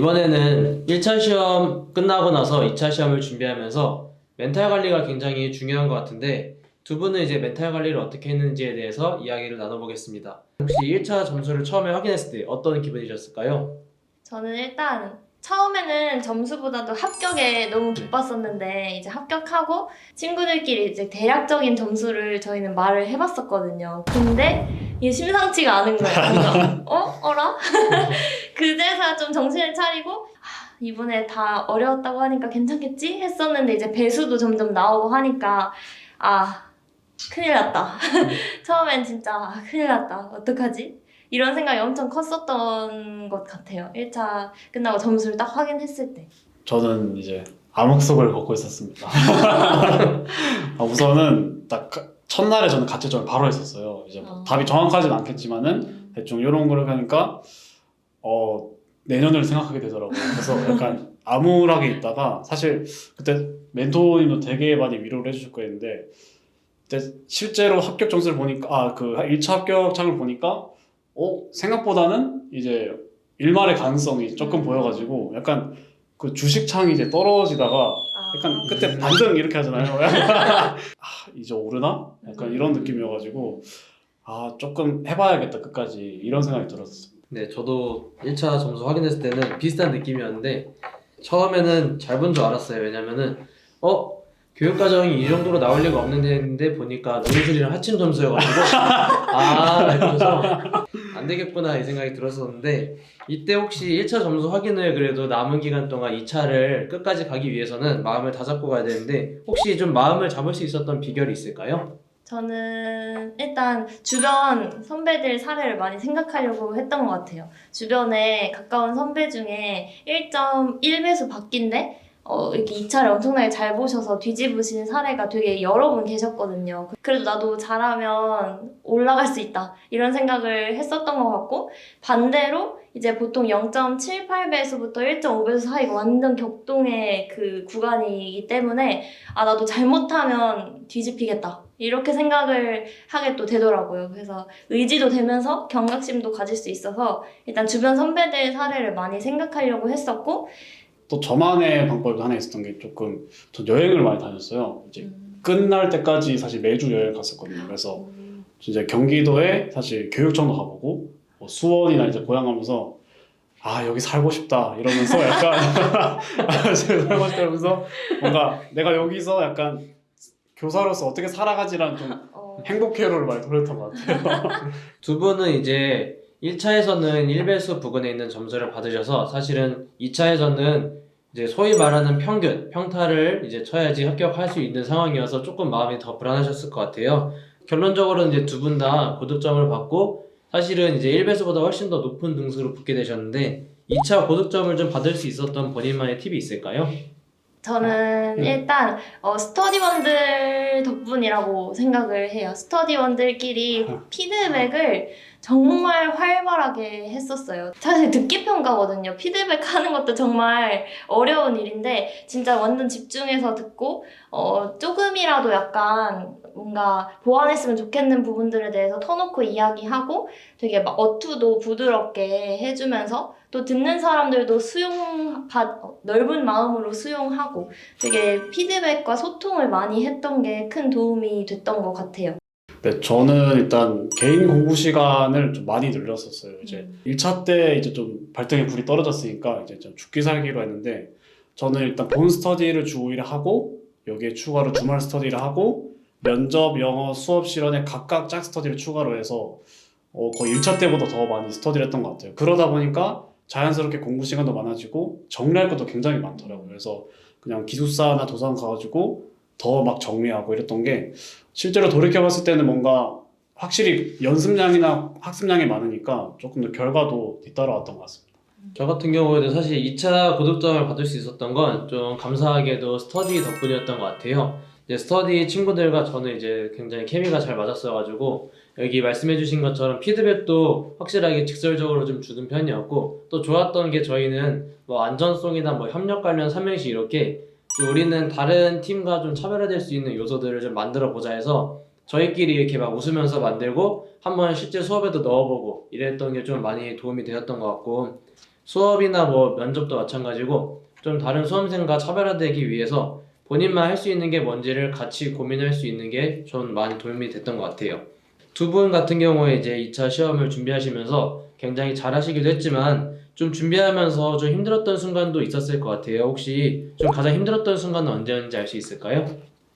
이번에는 1차 시험 끝나고 나서 2차 시험을 준비하면서 멘탈 관리가 굉장히 중요한 것 같은데 두 분은 이제 멘탈 관리를 어떻게 했는지에 대해서 이야기를 나눠보겠습니다. 혹시 1차 점수를 처음에 확인했을 때 어떤 기분이셨을까요? 저는 일단 처음에는 점수보다도 합격에 너무 기뻤었는데 이제 합격하고 친구들끼리 이제 대략적인 점수를 저희는 말을 해봤었거든요. 근데 이게 심상치가 않은 거예요. 뭔가 어라? 그제서야 좀 정신을 차리고 이번에 다 어려웠다고 하니까 괜찮겠지? 했었는데 이제 배수도 점점 나오고 하니까 큰일 났다. 처음엔 진짜 큰일 났다. 어떡하지? 이런 생각이 엄청 컸었던 것 같아요. 1차 끝나고 점수를 딱 확인했을 때. 저는 이제 암흑속을 걷고 있었습니다. 우선은 딱 첫날에 저는 가채점을 바로 했었어요. 이제 뭐 답이 정확하진 않겠지만은 대충 이런 거를 하니까 내년을 생각하게 되더라고요. 그래서 약간 암울하게 있다가 사실 그때 멘토님도 되게 많이 위로를 해주실 거였는데 그때 실제로 합격 점수를 보니까 그 1차 합격창을 보니까 생각보다는 이제 일말의 가능성이 조금 보여가지고 약간 그 주식창이 이제 떨어지다가 약간 그때 반등 이렇게 하잖아요. 이제 오르나? 약간 이런 느낌이어가지고 조금 해봐야겠다 끝까지 이런 생각이 들었어요. 네, 저도 1차 점수 확인했을 때는 비슷한 느낌이었는데 처음에는 잘 본 줄 알았어요. 왜냐면은 교육과정이 이 정도로 나올 리가 없는데 했는데 보니까 논술이랑 합친 점수여가지고 그래서 안 되겠구나 이 생각이 들었었는데 이때 혹시 1차 점수 확인을 그래도 남은 기간 동안 2차를 끝까지 가기 위해서는 마음을 다잡고 가야 되는데 혹시 좀 마음을 잡을 수 있었던 비결이 있을까요? 저는 일단 주변 선배들 사례를 많이 생각하려고 했던 것 같아요. 주변에 가까운 선배 중에 1.1배수 바뀐데 이렇게 2차를 엄청나게 잘 보셔서 뒤집으신 사례가 되게 여러 분 계셨거든요. 그래도 나도 잘하면 올라갈 수 있다 이런 생각을 했었던 것 같고 반대로 이제 보통 0.78배수부터 1.5배수 사이가 완전 격동의 그 구간이기 때문에 나도 잘못하면 뒤집히겠다 이렇게 생각을 하게 또 되더라고요. 그래서 의지도 되면서 경각심도 가질 수 있어서 일단 주변 선배들 사례를 많이 생각하려고 했었고 또 저만의 방법이 하나 있었던 게 조금 전 여행을 많이 다녔어요. 이제 끝날 때까지 사실 매주 여행 갔었거든요. 그래서 이제 경기도에 사실 교육청도 가보고 수원이나 이제 고향 가면서 여기 살고 싶다 이러면서 약간 살고 싶다 이러면서 뭔가 내가 여기서 약간 교사로서 어떻게 살아가지라는 좀 행복 회로를 많이 돌렸던 것 같아요. 두 분은 이제 1차에서는 1배수 부근에 있는 점수를 받으셔서 사실은 2차에서는 이제 소위 말하는 평균, 평타를 이제 쳐야지 합격할 수 있는 상황이어서 조금 마음이 더 불안하셨을 것 같아요. 결론적으로는 이제 두 분 다 고득점을 받고 사실은 이제 1배수보다 훨씬 더 높은 등수로 붙게 되셨는데 2차 고득점을 좀 받을 수 있었던 본인만의 팁이 있을까요? 저는 일단 스터디원들 덕분이라고 생각을 해요. 스터디원들끼리 피드백을 정말 활발하게 했었어요. 사실 듣기 평가거든요. 피드백 하는 것도 정말 어려운 일인데 진짜 완전 집중해서 듣고 조금이라도 약간 뭔가 보완했으면 좋겠는 부분들에 대해서 터놓고 이야기하고 되게 막 어투도 부드럽게 해주면서 또 듣는 사람들도 넓은 마음으로 수용하고 되게 피드백과 소통을 많이 했던 게 큰 도움이 됐던 것 같아요. 네, 저는 일단 개인 공부 시간을 좀 많이 늘렸었어요. 이제 1차 때 이제 좀 발등에 불이 떨어졌으니까 이제 좀 죽기 살기로 했는데 저는 일단 본 스터디를 주 5일에 하고 여기에 추가로 주말 스터디를 하고 면접, 영어, 수업 실현에 각각 짝 스터디를 추가로 해서 거의 1차 때보다 더 많이 스터디를 했던 것 같아요. 그러다 보니까 자연스럽게 공부 시간도 많아지고 정리할 것도 굉장히 많더라고요. 그래서 그냥 기숙사나 도서관 가가지고 더 막 정리하고 이랬던 게 실제로 돌이켜봤을 때는 뭔가 확실히 연습량이나 학습량이 많으니까 조금 더 결과도 뒤따라왔던 것 같습니다. 저 같은 경우에도 사실 2차 고득점을 받을 수 있었던 건 좀 감사하게도 스터디 덕분이었던 것 같아요. 이제 스터디 친구들과 저는 이제 굉장히 케미가 잘 맞았어가지고 여기 말씀해주신 것처럼 피드백도 확실하게 직설적으로 좀 주는 편이었고 또 좋았던 게 저희는 뭐 안전성이나 뭐 협력 관련 삼행시 이렇게 좀 우리는 다른 팀과 좀 차별화될 수 있는 요소들을 좀 만들어 보자 해서 저희끼리 이렇게 막 웃으면서 만들고 한번 실제 수업에도 넣어보고 이랬던 게 좀 많이 도움이 되었던 것 같고 수업이나 뭐 면접도 마찬가지고 좀 다른 수험생과 차별화되기 위해서 본인만 할 수 있는 게 뭔지를 같이 고민할 수 있는 게 전 많이 도움이 됐던 것 같아요. 두 분 같은 경우에 이제 2차 시험을 준비하시면서 굉장히 잘하시기도 했지만 좀 준비하면서 좀 힘들었던 순간도 있었을 것 같아요. 혹시 좀 가장 힘들었던 순간은 언제였는지 알 수 있을까요?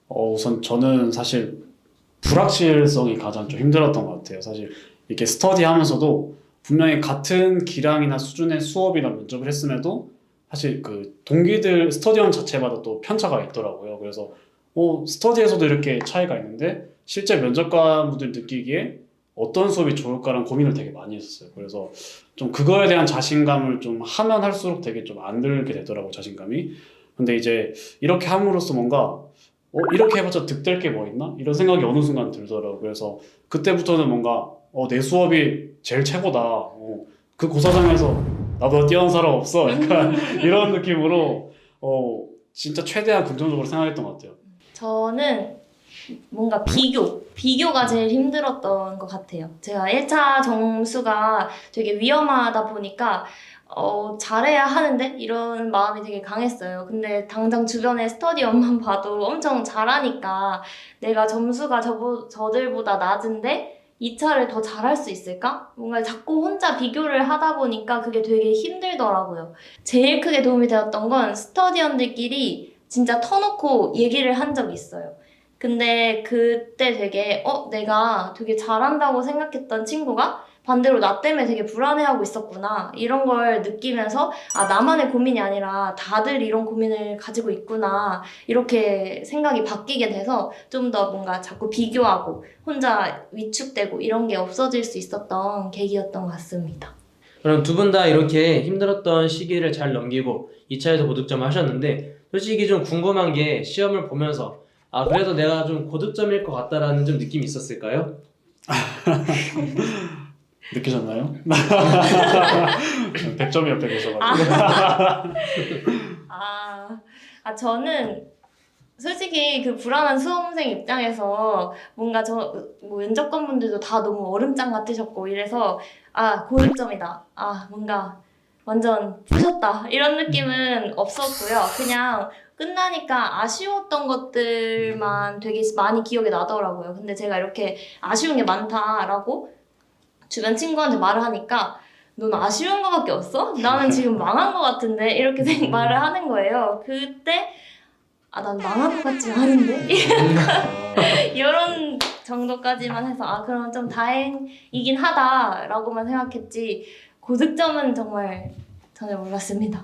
우선 저는 사실 불확실성이 가장 좀 힘들었던 것 같아요. 사실 이렇게 스터디 하면서도 분명히 같은 기량이나 수준의 수업이나 면접을 했음에도 사실 그 동기들 스터디원 자체마다 또 편차가 있더라고요. 그래서 스터디에서도 이렇게 차이가 있는데 실제 면접관분들 느끼기에 어떤 수업이 좋을까라는 고민을 되게 많이 했었어요. 그래서 좀 그거에 대한 자신감을 좀 하면 할수록 되게 좀 안 들게 되더라고요, 자신감이. 근데 이제 이렇게 함으로써 뭔가 이렇게 해봤자 득될 게 뭐 있나? 이런 생각이 어느 순간 들더라고요. 그래서 그때부터는 뭔가 내 수업이 제일 최고다. 그 고사장에서 나보다 뛰어난 사람 없어. 약간 이런 느낌으로 진짜 최대한 긍정적으로 생각했던 것 같아요. 저는 뭔가 비교가 제일 힘들었던 것 같아요. 제가 1차 점수가 되게 위험하다 보니까 잘해야 하는데 이런 마음이 되게 강했어요. 근데 당장 주변에 스터디업만 봐도 엄청 잘하니까 내가 점수가 저들보다 낮은데 2차를 더 잘할 수 있을까? 뭔가 자꾸 혼자 비교를 하다 보니까 그게 되게 힘들더라고요. 제일 크게 도움이 되었던 건 스터디언들끼리 진짜 터놓고 얘기를 한 적이 있어요. 근데 그때 되게 내가 되게 잘한다고 생각했던 친구가 반대로 나 때문에 되게 불안해하고 있었구나 이런 걸 느끼면서 나만의 고민이 아니라 다들 이런 고민을 가지고 있구나 이렇게 생각이 바뀌게 돼서 좀 더 뭔가 자꾸 비교하고 혼자 위축되고 이런 게 없어질 수 있었던 계기였던 것 같습니다. 그럼 두 분 다 이렇게 힘들었던 시기를 잘 넘기고 2차에서 고득점을 하셨는데 솔직히 좀 궁금한 게 시험을 보면서 그래도 내가 좀 고득점일 것 같다라는 좀 느낌이 있었을까요? 느끼셨나요? 100점이 옆에 계셔가지고. 저는 솔직히 그 불안한 수험생 입장에서 뭔가 뭐 면접관분들도 다 너무 얼음장 같으셨고 이래서 고득점이다. 뭔가 완전 푸셨다. 이런 느낌은 없었고요. 그냥 끝나니까 아쉬웠던 것들만 되게 많이 기억에 나더라고요. 근데 제가 이렇게 아쉬운 게 많다라고 주변 친구한테 말을 하니까 넌 아쉬운 거밖에 없어? 나는 지금 망한 거 같은데? 이렇게 말을 하는 거예요. 그때 난 망한 것 같지 않은데? 이런 정도까지만 해서 그럼 좀 다행이긴 하다라고만 생각했지 고득점은 정말 전혀 몰랐습니다.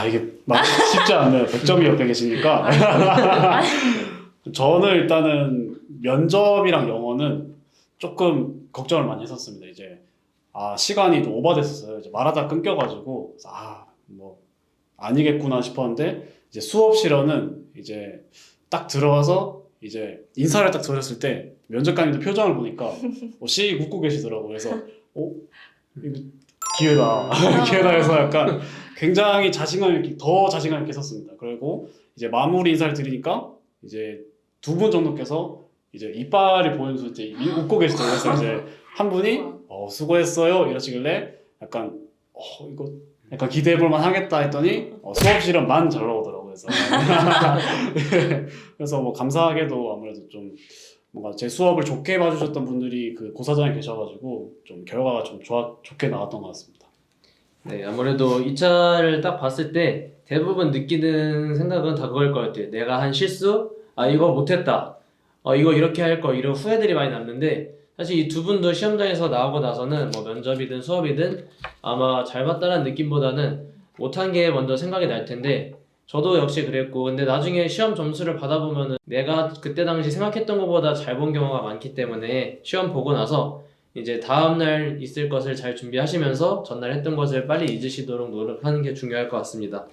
이게 막 쉽지 않네요. 100점이 옆에 계시니까. 저는 일단은 면접이랑 영어는 조금 걱정을 많이 했었습니다. 이제 시간이 좀 오버됐었어요. 이제 말하다 끊겨가지고 뭐 아니겠구나 싶었는데 이제 수업 실현은 이제 딱 들어와서 이제 인사를 딱 드렸을 때 면접관님들 표정을 보니까 씩 웃고 계시더라고요. 그래서 이거 기회다 기회다 해서 약간 굉장히 더 자신감 있게 썼습니다. 그리고 이제 마무리 인사를 드리니까 이제 두 분 정도께서 이제 이빨이 보이면서 이제 웃고 계시더라고요. 그래서 이제 한 분이 수고했어요 이러시길래 약간 이거 약간 기대해볼만 하겠다 했더니 수업 실험만 잘 나오더라고요. 그래서 그래서 뭐 감사하게도 아무래도 좀 뭔가 제 수업을 좋게 봐주셨던 분들이 그 고사장에 계셔가지고 좀 결과가 좀 좋게 나왔던 것 같습니다. 네, 아무래도 2차를 딱 봤을 때 대부분 느끼는 생각은 다 그걸 것 같아요. 내가 한 실수? 이거 못했다. 이거 이렇게 할 거 이런 후회들이 많이 남는데 사실 이 두 분도 시험장에서 나오고 나서는 뭐 면접이든 수업이든 아마 잘 봤다는 느낌보다는 못한 게 먼저 생각이 날 텐데 저도 역시 그랬고 근데 나중에 시험 점수를 받아보면은 내가 그때 당시 생각했던 것보다 잘 본 경우가 많기 때문에 시험 보고 나서 이제 다음날 있을 것을 잘 준비하시면서 전날 했던 것을 빨리 잊으시도록 노력하는 게 중요할 것 같습니다.